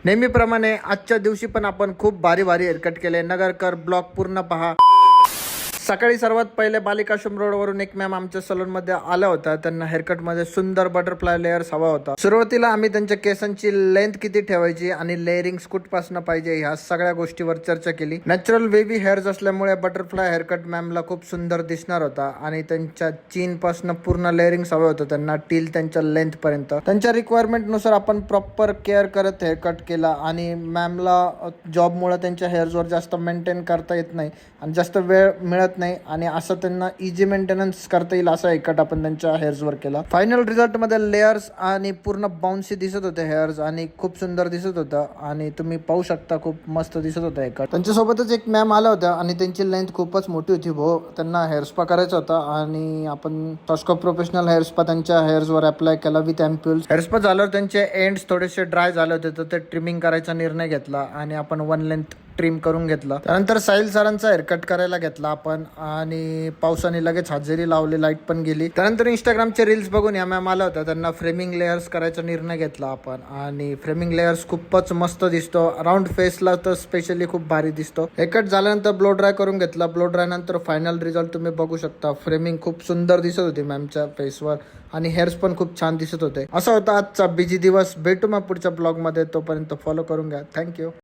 नेहमीप्रमाणे आजच्या दिवशी पण आपण खूप भारी भारी हेअरकट केले. नगरकर ब्लॉग पूर्ण पहा. सकाळी सर्वात पहिले बालिकाश्रम रोडवरून एक मॅम आमच्या सलूनमध्ये आल्या होत्या. त्यांना हेअरकटमध्ये सुंदर बटरफ्लाय लेअर्स हवा होता. सुरुवातीला आम्ही त्यांच्या केसांची लेंथ किती ठेवायची आणि लेअरिंग कुठपासून पाहिजे ह्या सगळ्या गोष्टीवर चर्चा केली. नॅचरल वेव्ही हेअर्स असल्यामुळे बटरफ्लाय हेअरकट मॅमला खूप सुंदर दिसणार होता आणि त्यांच्या चीन पासून पूर्ण लेअरिंग हवं होतं त्यांना टील त्यांच्या लेंथ पर्यंत. त्यांच्या रिक्वायरमेंट नुसार आपण प्रॉपर केअर करत हेअरकट केला आणि मॅमला जॉबमुळे त्यांच्या हेअर्सवर जास्त मेंटेन करता येत नाही आणि जास्त वेळ मिळत नाही आणि असं त्यांना इझी मेंटेनन्स करता येईल असा हेअरकट आपण त्यांच्या हेअर्सवर केला. फायनल रिझल्ट मध्ये लेयर्स आणि पूर्ण बाउन्सी दिसत होते हेअर्स आणि खूप सुंदर दिसत होतं आणि तुम्ही पाहू शकता खूप मस्त दिसत होतं हेअरकट. त्यांच्यासोबतच एक मॅम आल्या होत्या आणि त्यांची लेंथ खूपच मोठी होती. त्यांना हेअर स्पा करायचा होता आणि आपण टॉस्को प्रोफेशनल हेअर स्पा त्यांच्या हेअर्सवर अप्लाय केला विथ एम्प्युल्स. हेअर स्पा झाल्यावर त्यांचे एंड्स थोडेसे ड्राय झाले होते तर ते ट्रिमिंग करायचा निर्णय घेतला आणि आपण वन लेंथ ट्रिम करून घेतला. त्यानंतर साहिल सरांचा हेअरकट करायला घेतला आपण आणि पावसाने लगेच हजेरी लावली, लाईट पण गेली. त्यानंतर इंस्टाग्रामचे रील्स बघून या मॅम आला होता. त्यांना फ्रेमिंग लेयर्स करायचा निर्णय घेतला आपण आणि फ्रेमिंग लेयर्स खूपच मस्त दिसतो. राऊंड फेसला तर स्पेशली खूप भारी दिसतो. हेअरकट झाल्यानंतर ब्लो ड्राय करून घेतला. ब्लो ड्राय नंतर फायनल रिझल्ट तुम्ही बघू शकता. फ्रेमिंग खूप सुंदर दिसत होती मॅमच्या फेसवर आणि हेअर्स पण खूप छान दिसत होते. असा होता आजचा बिजी दिवस. भेटू मग पुढच्या ब्लॉगमध्ये. तोपर्यंत फॉलो करून घ्या. थँक्यू.